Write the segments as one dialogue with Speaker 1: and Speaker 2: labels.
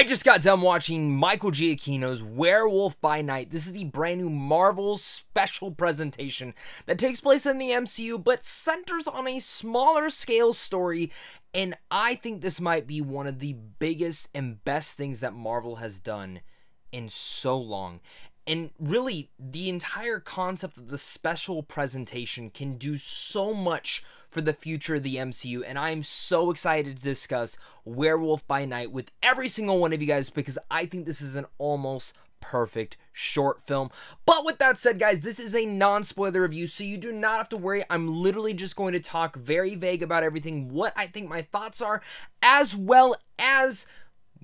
Speaker 1: I just got done watching Michael Giacchino's Werewolf by Night. This is the brand new Marvel special presentation that takes place in the MCU, but centers on a smaller scale story, and I think this might be one of the biggest and best things that Marvel has done in so long. And really, the entire concept of the special presentation can do so much for the future of the MCU, and I'm so excited to discuss Werewolf by Night with every single one of you guys because I think this is an almost perfect short film. But with that said, guys, this is a non-spoiler review, so you do not have to worry. I'm literally just going to talk very vague about everything, what I think my thoughts are, as well as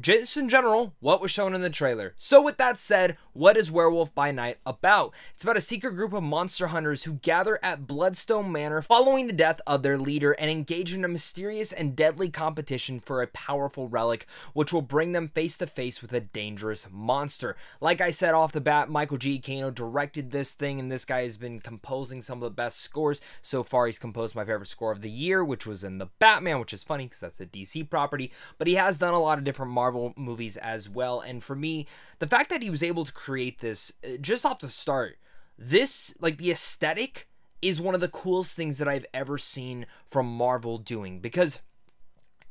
Speaker 1: just in general, what was shown in the trailer. So with that said, what is Werewolf by Night about? It's about a secret group of monster hunters who gather at Bloodstone Manor following the death of their leader and engage in a mysterious and deadly competition for a powerful relic, which will bring them face to face with a dangerous monster. Like I said off the bat, Michael Giacchino directed this thing, and this guy has been composing some of the best scores. So far, he's composed my favorite score of the year, which was in The Batman, which is funny because that's a DC property, but he has done a lot of different Marvel movies as well. And for me, the fact that he was able to create this just off the start, this, like, the aesthetic is one of the coolest things that I've ever seen from Marvel doing, because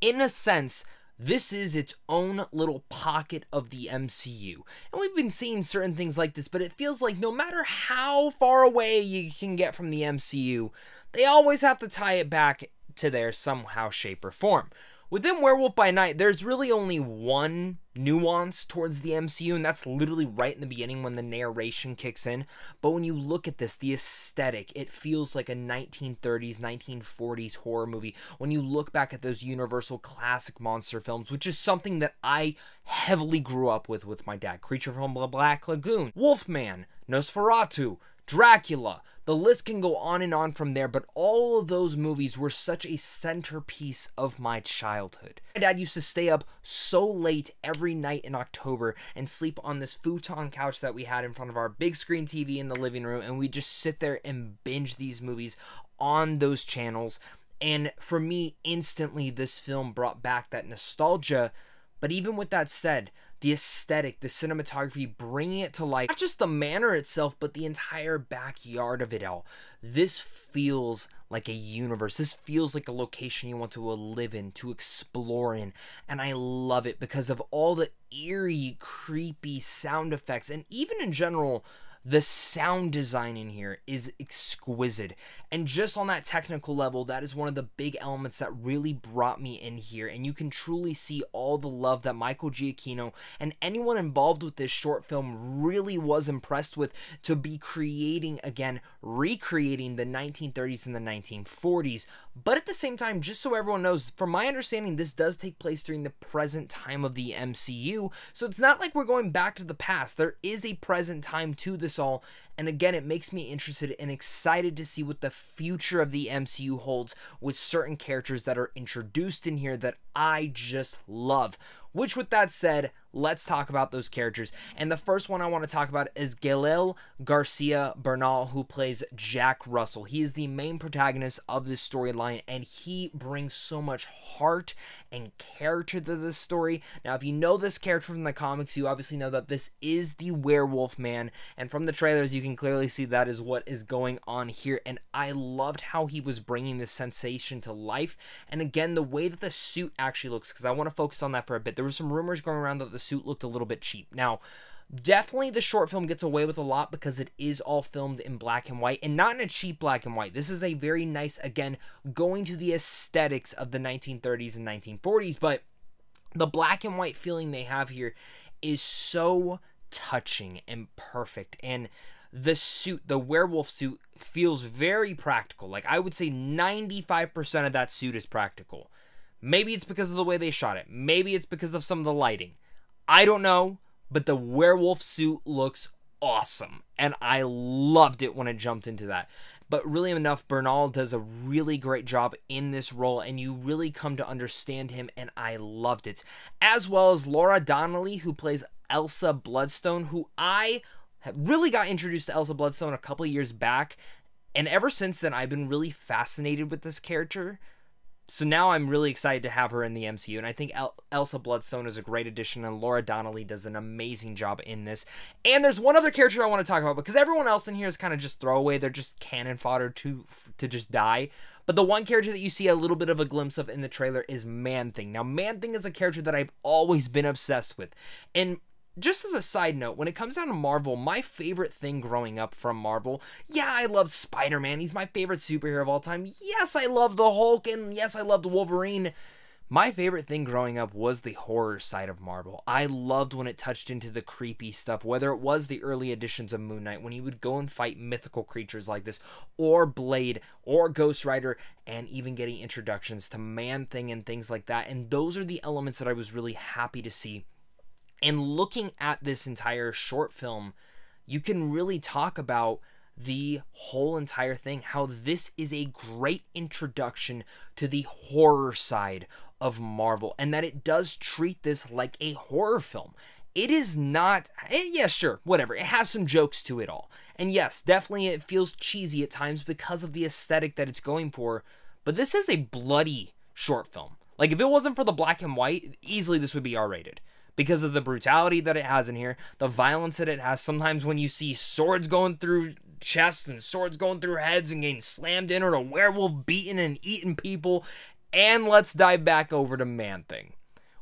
Speaker 1: in a sense, this is its own little pocket of the MCU. And we've been seeing certain things like this, but it feels like no matter how far away you can get from the MCU, they always have to tie it back to there somehow, shape, or form. Within Werewolf by Night, there's really only one nuance towards the MCU, and that's literally right in the beginning when the narration kicks in. But when you look at this, the aesthetic, it feels like a 1930s, 1940s horror movie. When you look back at those Universal classic monster films, which is something that I heavily grew up with my dad. Creature from the Black Lagoon, Wolfman, Nosferatu, Dracula, the list can go on and on from there, but all of those movies were such a centerpiece of my childhood. My dad used to stay up so late every night in October and sleep on this futon couch that we had in front of our big screen TV in the living room, and we'd just sit there and binge these movies on those channels. And for me, instantly, this film brought back that nostalgia. But even with that said, the aesthetic, the cinematography, bringing it to life, not just the manor itself, but the entire backyard of it all. This feels like a universe. This feels like a location you want to live in, to explore in. And I love it because of all the eerie, creepy sound effects. And even in general, the sound design in here is exquisite. And just on that technical level, that is one of the big elements that really brought me in here. And you can truly see all the love that Michael Giacchino and anyone involved with this short film really was impressed with, to be creating, again, recreating the 1930s and the 1940s. But at the same time, just so everyone knows, from my understanding, this does take place during the present time of the MCU. So it's not like we're going back to the past. There is a present time to this all, and again, it makes me interested and excited to see what the future of the MCU holds with certain characters that are introduced in here that I just love. Which, with that said, let's talk about those characters. And the first one I want to talk about is Gael Garcia Bernal, who plays Jack Russell. He is the main protagonist of this storyline, and he brings so much heart and character to this story. Now, if you know this character from the comics, you obviously know that this is the Werewolf Man, and from the trailers, you can clearly see that is what is going on here. And I loved how he was bringing this sensation to life. And again, the way that the suit actually looks, because I want to focus on that for a bit. There were some rumors going around that the suit looked a little bit cheap. Now, definitely the short film gets away with a lot because it is all filmed in black and white, and not in a cheap black and white. This is a very nice, again, going to the aesthetics of the 1930s and 1940s, but the black and white feeling they have here is so touching and perfect. And the suit, the werewolf suit, feels very practical. Like, I would say 95% of that suit is practical. Maybe it's because of the way they shot it. Maybe it's because of some of the lighting. I don't know, but the werewolf suit looks awesome, and I loved it when it jumped into that. But really enough, Bernal does a really great job in this role, and you really come to understand him, and I loved it. As well as Laura Donnelly, who plays Elsa Bloodstone, who I really got introduced to Elsa Bloodstone a couple years back, and ever since then, I've been really fascinated with this character. So now I'm really excited to have her in the MCU, and I think Elsa Bloodstone is a great addition, and Laura Donnelly does an amazing job in this. And there's one other character I want to talk about, because everyone else in here is kind of just throwaway. They're just cannon fodder to just die. But the one character that you see a little bit of a glimpse of in the trailer is Man-Thing. Now, Man-Thing is a character that I've always been obsessed with. And just as a side note, when it comes down to Marvel, my favorite thing growing up from Marvel, yeah, I love Spider-Man. He's my favorite superhero of all time. Yes, I love the Hulk, and yes, I love the Wolverine. My favorite thing growing up was the horror side of Marvel. I loved when it touched into the creepy stuff, whether it was the early editions of Moon Knight, when he would go and fight mythical creatures like this, or Blade, or Ghost Rider, and even getting introductions to Man-Thing and things like that. And those are the elements that I was really happy to see. And looking at this entire short film, you can really talk about the whole entire thing, how this is a great introduction to the horror side of Marvel, and that it does treat this like a horror film. It is not, yeah, sure, whatever. It has some jokes to it all. And yes, definitely it feels cheesy at times because of the aesthetic that it's going for, but this is a bloody short film. Like, if it wasn't for the black and white, easily this would be R-rated. Because of the brutality that it has in here, the violence that it has. Sometimes when you see swords going through chests and swords going through heads and getting slammed in, or a werewolf beating and eating people. And let's dive back over to Man-Thing,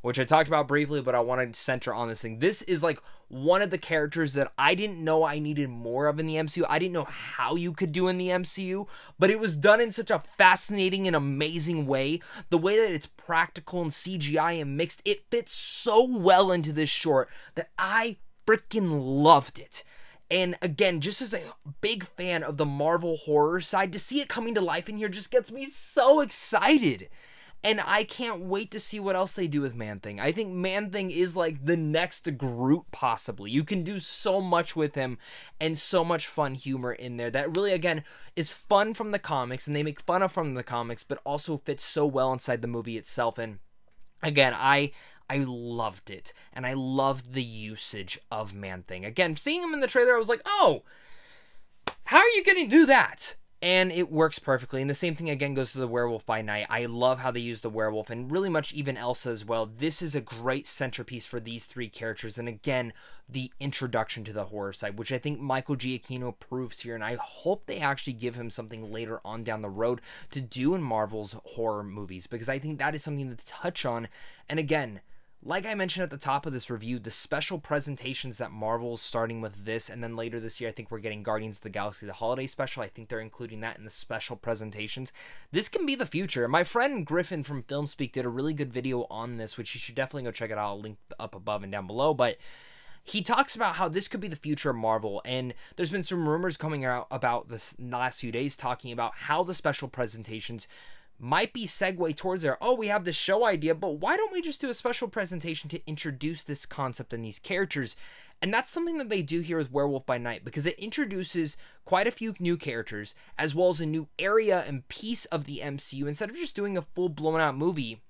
Speaker 1: which I talked about briefly, but I want to center on this thing. This is like one of the characters that I didn't know I needed more of in the MCU. I didn't know how you could do in the MCU, but it was done in such a fascinating and amazing way. The way that it's practical and CGI and mixed, it fits so well into this short that I freaking loved it. And again, just as a big fan of the Marvel horror side, to see it coming to life in here just gets me so excited. And I can't wait to see what else they do with Man-Thing. I think Man-Thing is like the next Groot, possibly. You can do so much with him and so much fun humor in there that really, again, is fun from the comics, and they make fun of from the comics, but also fits so well inside the movie itself. And again, I loved it, and I loved the usage of Man-Thing. Again, seeing him in the trailer, I was like, oh, how are you going to do that? And it works perfectly. And the same thing again goes to the Werewolf by Night. I love how they use the werewolf, and really much even Elsa as well. This is a great centerpiece for these three characters. And again, the introduction to the horror side, which I think Michael Giacchino proves here. And I hope they actually give him something later on down the road to do in Marvel's horror movies, because I think that is something to touch on. And again, like I mentioned at the top of this review, the special presentations that Marvel's starting with this, and then later this year, I think we're getting Guardians of the Galaxy, the holiday special. I think they're including that in the special presentations. This can be the future. My friend Griffin from FilmSpeak did a really good video on this, which you should definitely go check it out. I'll link up above and down below, but he talks about how this could be the future of Marvel, and there's been some rumors coming out about this last few days talking about how the special presentations might be segue towards there. Oh, we have this show idea, but why don't we just do a special presentation to introduce this concept and these characters? And that's something that they do here with Werewolf by Night, because it introduces quite a few new characters, as well as a new area and piece of the MCU. Instead of just doing a full blown out movie,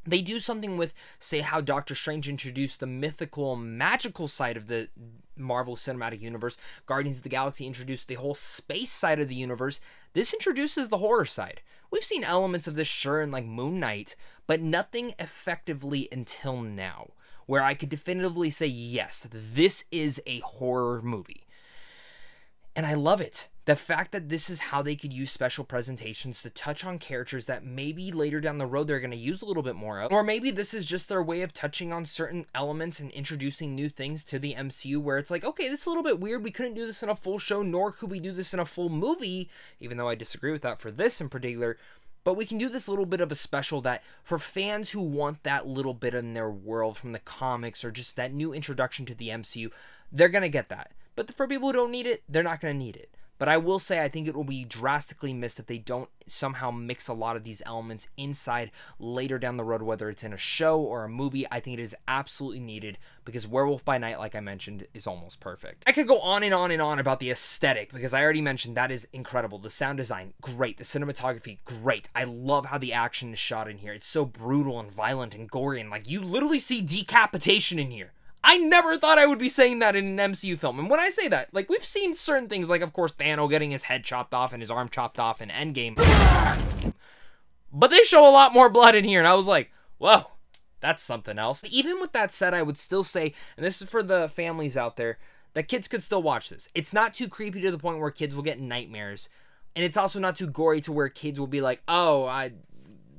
Speaker 1: they do something with, say, how Doctor Strange introduced the mythical, magical side of the Marvel Cinematic Universe. Guardians of the Galaxy introduced the whole space side of the universe. This introduces the horror side. We've seen elements of this, sure, in like Moon Knight, but nothing effectively until now, where I could definitively say, yes, this is a horror movie. And I love it. The fact that this is how they could use special presentations to touch on characters that maybe later down the road they're going to use a little bit more of. Or maybe this is just their way of touching on certain elements and introducing new things to the MCU, where it's like, okay, this is a little bit weird. We couldn't do this in a full show, nor could we do this in a full movie, even though I disagree with that for this in particular. But we can do this little bit of a special that for fans who want that little bit in their world from the comics, or just that new introduction to the MCU, they're going to get that. But for people who don't need it, they're not going to need it. But I will say I think it will be drastically missed if they don't somehow mix a lot of these elements inside later down the road, whether it's in a show or a movie. I think it is absolutely needed, because Werewolf by Night, like I mentioned, is almost perfect. I could go on and on and on about the aesthetic, because I already mentioned that is incredible. The sound design, great. The cinematography, great. I love how the action is shot in here. It's so brutal and violent and gory, and like you literally see decapitation in here. I never thought I would be saying that in an MCU film. And when I say that, like, we've seen certain things, like, of course, Thanos getting his head chopped off and his arm chopped off in Endgame. but they show a lot more blood in here, and I was like, whoa, that's something else. Even with that said, I would still say, and this is for the families out there, that kids could still watch this. It's not too creepy to the point where kids will get nightmares, and it's also not too gory to where kids will be like, oh,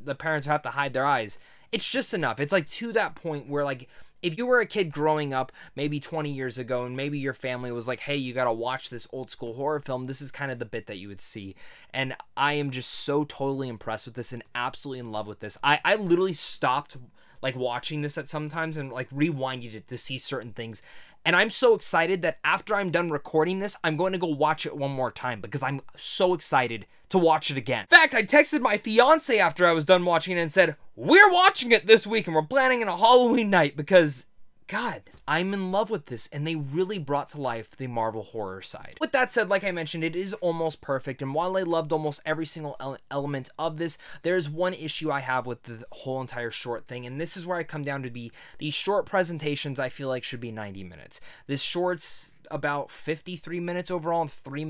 Speaker 1: the parents have to hide their eyes. It's just enough. It's like to that point where, like, if you were a kid growing up maybe 20 years ago and maybe your family was like, hey, you got to watch this old school horror film, this is kind of the bit that you would see. And I am just so totally impressed with this and absolutely in love with this. I literally stopped like watching this at sometimes and like rewinded it to see certain things. And I'm so excited that after I'm done recording this, I'm going to go watch it one more time because I'm so excited to watch it again. In fact, I texted my fiance after I was done watching it and said, we're watching it this week and we're planning on a Halloween night because, God, I'm in love with this, and they really brought to life the Marvel horror side. With that said, like I mentioned, it is almost perfect, and while I loved almost every single element of this, there's one issue I have with the whole entire short thing, and this is where I come down to be these short presentations I feel like should be 90 minutes. This short's about 53 minutes overall and 3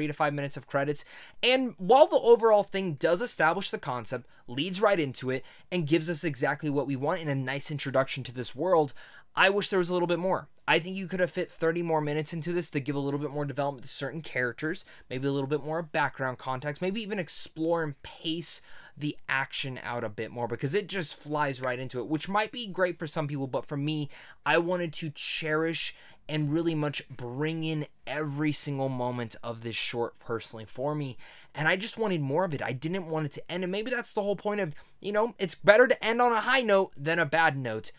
Speaker 1: to 5 minutes of credits, and while the overall thing does establish the concept, leads right into it, and gives us exactly what we want in a nice introduction to this world, I wish there was a little bit more. I think you could have fit 30 more minutes into this to give a little bit more development to certain characters, maybe a little bit more background context, maybe even explore and pace the action out a bit more, because it just flies right into it, which might be great for some people, but for me, I wanted to cherish and really much bring in every single moment of this short personally for me, and I just wanted more of it. I didn't want it to end, and maybe that's the whole point of, you know, it's better to end on a high note than a bad note.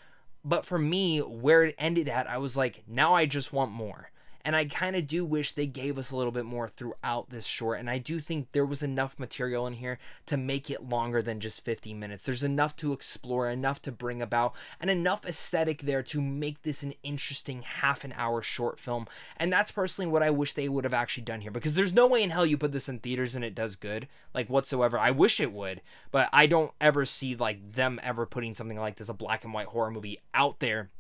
Speaker 1: But for me, where it ended at, I was like, now I just want more. And I kind of do wish they gave us a little bit more throughout this short. And I do think there was enough material in here to make it longer than just 50 minutes. There's enough to explore, enough to bring about, and enough aesthetic there to make this an interesting half an hour short film. And that's personally what I wish they would have actually done here. Because there's no way in hell you put this in theaters and it does good, like whatsoever. I wish it would, but I don't ever see like them ever putting something like this, a black and white horror movie, out there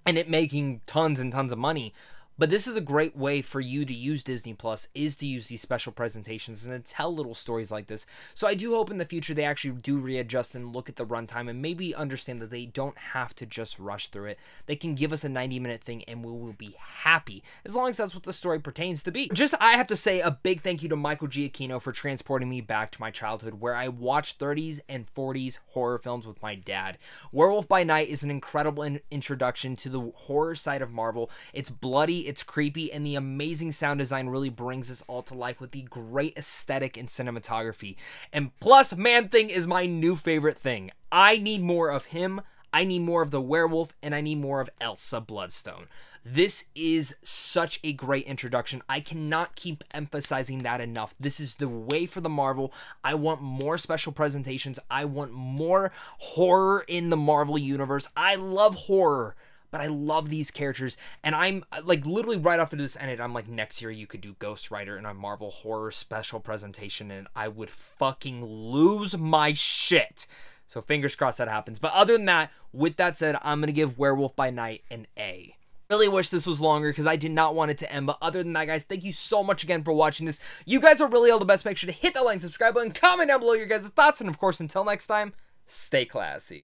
Speaker 1: and it making tons and tons of money. But this is a great way for you to use Disney Plus, is to use these special presentations and to tell little stories like this. So I do hope in the future they actually do readjust and look at the runtime and maybe understand that they don't have to just rush through it. They can give us a 90-minute thing and we will be happy, as long as that's what the story pertains to be. Just, I have to say a big thank you to Michael Giacchino for transporting me back to my childhood where I watched 30s and 40s horror films with my dad. Werewolf by Night is an incredible introduction to the horror side of Marvel. It's bloody, it's creepy, and the amazing sound design really brings this all to life with the great aesthetic and cinematography. And plus, Man-Thing is my new favorite thing. I need more of him, I need more of the werewolf, and I need more of Elsa Bloodstone. This is such a great introduction. I cannot keep emphasizing that enough. This is the way for the Marvel. I want more special presentations. I want more horror in the Marvel universe. I love horror, but I love these characters, and I'm like literally right after this ended, I'm like, next year you could do Ghost Rider in a Marvel horror special presentation and I would fucking lose my shit. So fingers crossed that happens. But other than that, with that said, I'm gonna give Werewolf by Night an A. Really wish this was longer because I did not want it to end. But other than that, guys, thank you so much again for watching this. You guys are really all the best. Make sure to hit that like and subscribe button, comment down below your guys' thoughts, and of course, until next time, stay classy.